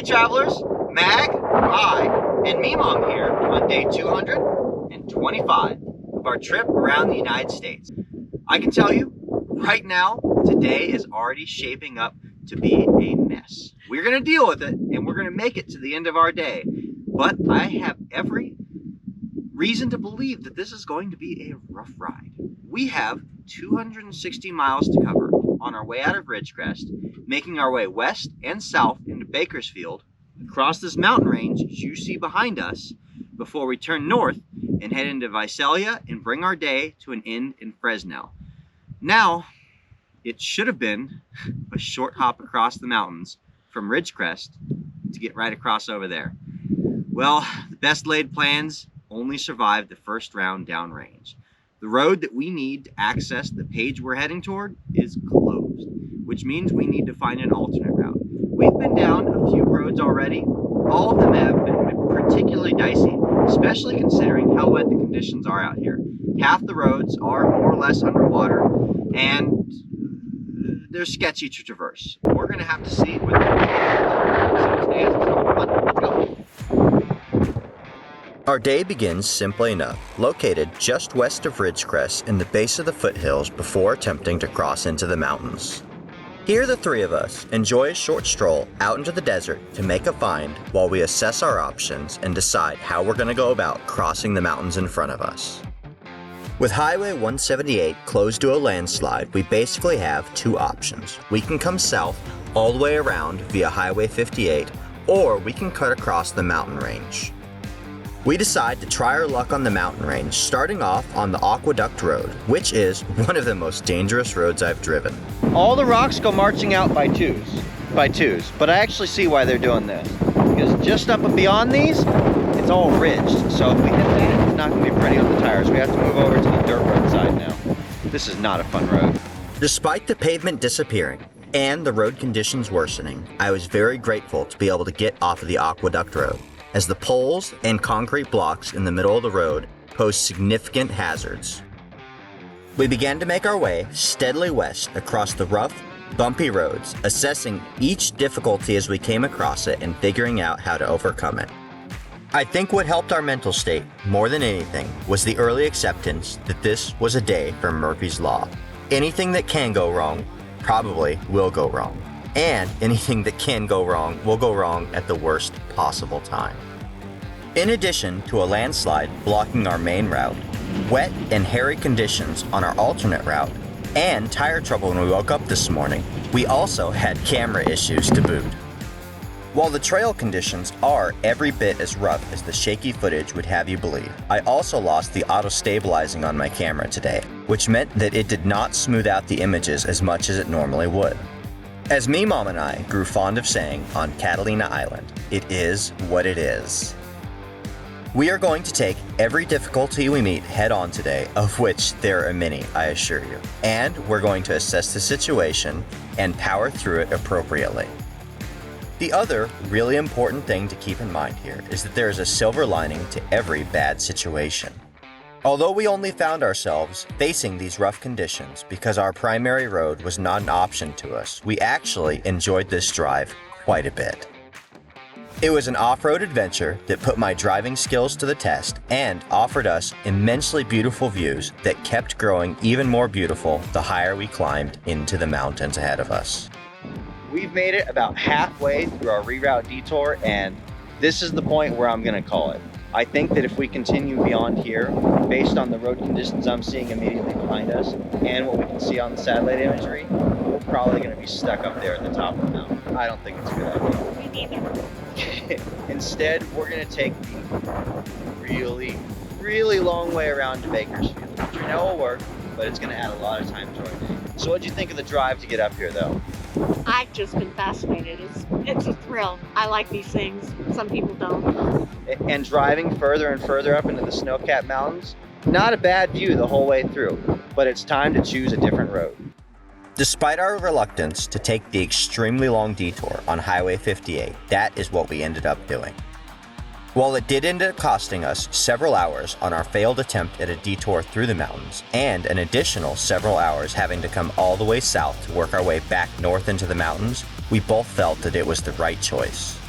travelers, Mag, I, and Mimom here on day 225 of our trip around the United States. I can tell you, right now, today is already shaping up to be a mess. We're gonna deal with it and we're gonna make it to the end of our day. But I have every reason to believe that this is going to be a rough ride. We have 260 miles to cover on our way out of Ridgecrest, making our way west and south into Bakersfield, across this mountain range you see behind us, before we turn north and head into Visalia and bring our day to an end in Fresno. Now, it should have been a short hop across the mountains from Ridgecrest to get right across over there. Well, the best laid plans only survived the first round downrange. The road that we need to access the page we're heading toward is closed, which means we need to find an alternate route. We've been down a few roads already. All of them have been particularly dicey, especially considering how wet the conditions are out here. Half the roads are more or less underwater, and they're sketchy to traverse. We're gonna have to see what let's go. Our day begins simply enough, located just west of Ridgecrest in the base of the foothills before attempting to cross into the mountains. Here the three of us enjoy a short stroll out into the desert to make a find while we assess our options and decide how we're going to go about crossing the mountains in front of us. With Highway 178 closed to a landslide, we basically have two options. We can come south all the way around via Highway 58, or we can cut across the mountain range. We decide to try our luck on the mountain range, starting off on the Aqueduct Road, which is one of the most dangerous roads I've driven. All the rocks go marching out by twos, but I actually see why they're doing this. Because just up and beyond these, it's all ridged. So if we hit that, it's not gonna be pretty on the tires. We have to move over to the dirt road side now. This is not a fun road. Despite the pavement disappearing and the road conditions worsening, I was very grateful to be able to get off of the Aqueduct Road, as the poles and concrete blocks in the middle of the road pose significant hazards. We began to make our way steadily west across the rough, bumpy roads, assessing each difficulty as we came across it and figuring out how to overcome it. I think what helped our mental state more than anything was the early acceptance that this was a day for Murphy's Law. Anything that can go wrong probably will go wrong. And anything that can go wrong will go wrong at the worst possible time. In addition to a landslide blocking our main route, wet and hairy conditions on our alternate route, and tire trouble when we woke up this morning, we also had camera issues to boot. While the trail conditions are every bit as rough as the shaky footage would have you believe, I also lost the auto-stabilizing on my camera today, which meant that it did not smooth out the images as much as it normally would. As Mimom and I grew fond of saying on Catalina Island, it is what it is. We are going to take every difficulty we meet head on today, of which there are many, I assure you, and we're going to assess the situation and power through it appropriately. The other really important thing to keep in mind here is that there is a silver lining to every bad situation. Although we only found ourselves facing these rough conditions because our primary road was not an option to us, we actually enjoyed this drive quite a bit. It was an off-road adventure that put my driving skills to the test and offered us immensely beautiful views that kept growing even more beautiful the higher we climbed into the mountains ahead of us. We've made it about halfway through our reroute detour, and this is the point where I'm going to call it. I think that if we continue beyond here, based on the road conditions I'm seeing immediately behind us and what we can see on the satellite imagery, we're probably going to be stuck up there at the top of the mountain. I don't think it's a good idea. Me neither. Instead, we're going to take the really long way around to Bakersfield, which we know will work, but it's going to add a lot of time to our day. So what'd you think of the drive to get up here, though? I've just been fascinated. It's a thrill. I like these things. Some people don't. And driving further and further up into the snow-capped mountains, not a bad view the whole way through, but it's time to choose a different road. Despite our reluctance to take the extremely long detour on Highway 58, that is what we ended up doing. While it did end up costing us several hours on our failed attempt at a detour through the mountains, and an additional several hours having to come all the way south to work our way back north into the mountains, we both felt that it was the right choice.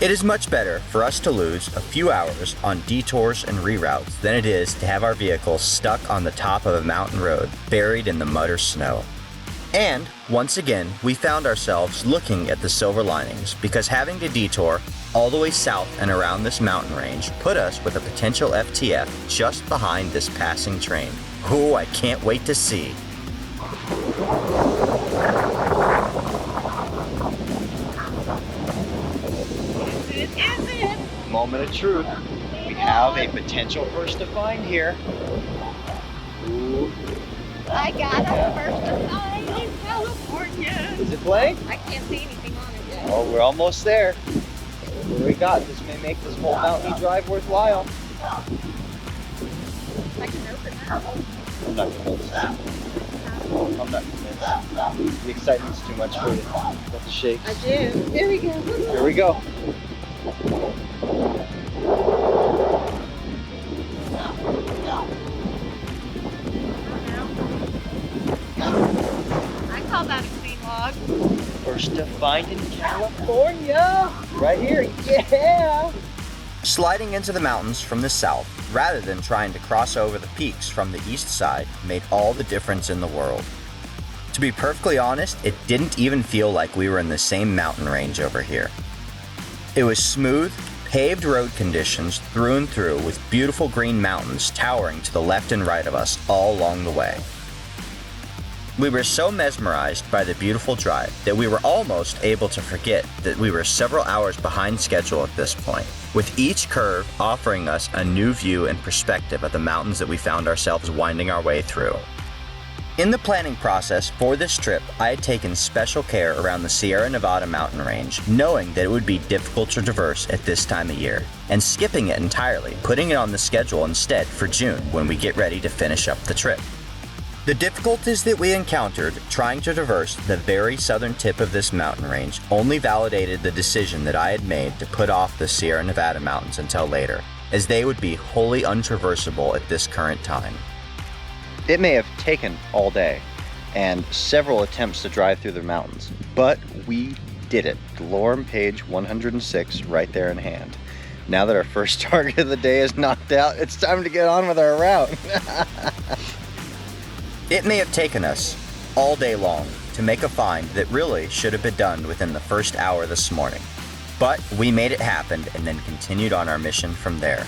It is much better for us to lose a few hours on detours and reroutes than it is to have our vehicles stuck on the top of a mountain road, buried in the mud or snow. And, once again, we found ourselves looking at the silver linings because having to detour all the way south and around this mountain range put us with a potential FTF just behind this passing train. Oh, I can't wait to see. Is it? Moment of truth. We have a potential first to find here. Ooh. I got a first to find in California. Is it playing? I can't see anything on it yet. Oh, we're almost there. What do we got? This may make this whole mountain drive worthwhile. I can open that. I'm not convinced. I'm not convinced. The excitement's too much for you. Got the shakes. I do. Here we go. Here we go. I call that a clean log. First to find in California. Right here. Yeah. Sliding into the mountains from the south, rather than trying to cross over the peaks from the east side, made all the difference in the world. To be perfectly honest, it didn't even feel like we were in the same mountain range over here. It was smooth, paved road conditions through and through with beautiful green mountains towering to the left and right of us all along the way. We were so mesmerized by the beautiful drive that we were almost able to forget that we were several hours behind schedule at this point, with each curve offering us a new view and perspective of the mountains that we found ourselves winding our way through. In the planning process for this trip, I had taken special care around the Sierra Nevada mountain range, knowing that it would be difficult to traverse at this time of year, and skipping it entirely, putting it on the schedule instead for June when we get ready to finish up the trip. The difficulties that we encountered trying to traverse the very southern tip of this mountain range only validated the decision that I had made to put off the Sierra Nevada mountains until later, as they would be wholly untraversable at this current time. It may have taken all day and several attempts to drive through the mountains, but we did it. Lorem page 106 right there in hand. Now that our first target of the day is knocked out, it's time to get on with our route. It may have taken us all day long to make a find that really should have been done within the first hour this morning, but we made it happen and then continued on our mission from there.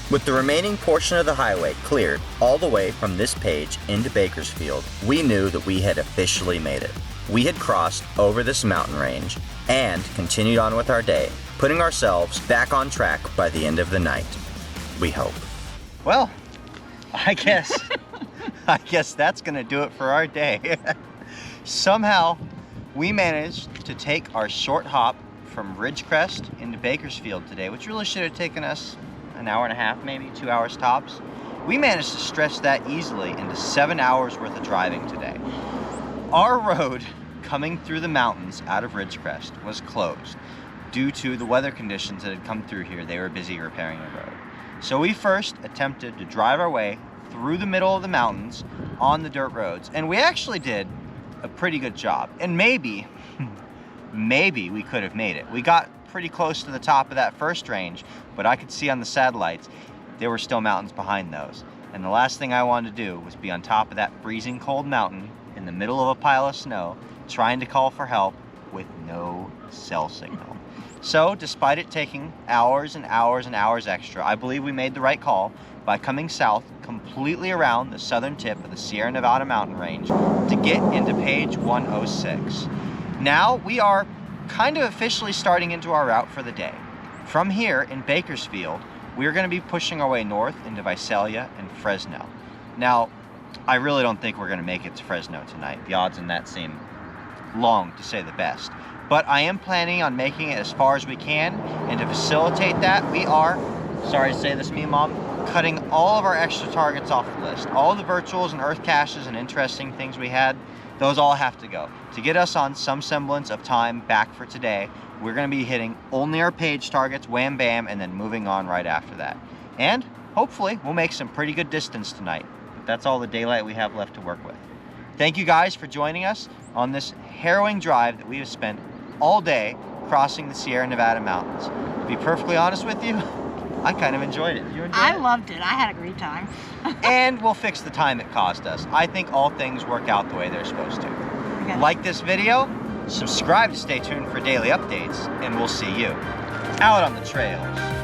With the remaining portion of the highway cleared all the way from this page into Bakersfield, we knew that we had officially made it. We had crossed over this mountain range and continued on with our day, putting ourselves back on track by the end of the night. We hope. Well, I guess that's gonna do it for our day. Somehow, we managed to take our short hop from Ridgecrest into Bakersfield today, which really should have taken us an hour and a half, maybe 2 hours tops. We managed to stretch that easily into 7 hours worth of driving today. Our road coming through the mountains out of Ridgecrest was closed due to the weather conditions that had come through here. They were busy repairing the road. So we first attempted to drive our way through the middle of the mountains on the dirt roads, and we actually did a pretty good job. And maybe we could have made it. We got pretty close to the top of that first range, but I could see on the satellites there were still mountains behind those. And the last thing I wanted to do was be on top of that freezing cold mountain in the middle of a pile of snow, trying to call for help with no cell signal. So despite it taking hours and hours and hours extra, I believe we made the right call by coming south completely around the southern tip of the Sierra Nevada mountain range to get into page 106. Now we are kind of officially starting into our route for the day. From here in Bakersfield, we're going to be pushing our way north into Visalia and Fresno. Now, I really don't think we're going to make it to Fresno tonight. The odds in that seem long, to say the best. But I am planning on making it as far as we can, and to facilitate that, we are, sorry to say this, me and Mom, cutting all of our extra targets off the list. All of the virtuals and earth caches and interesting things we had, those all have to go. To get us on some semblance of time back for today, we're going to be hitting only our page targets, wham bam, and then moving on right after that. And hopefully we'll make some pretty good distance tonight. But that's all the daylight we have left to work with. Thank you guys for joining us on this harrowing drive that we have spent all day crossing the Sierra Nevada mountains. To be perfectly honest with you, I kind of enjoyed it. You enjoyed I it? loved it. I had a great time. And we'll fix the time it cost us. I think all things work out the way they're supposed to. Okay. Like this video, subscribe to stay tuned for daily updates, and we'll see you out on the trails.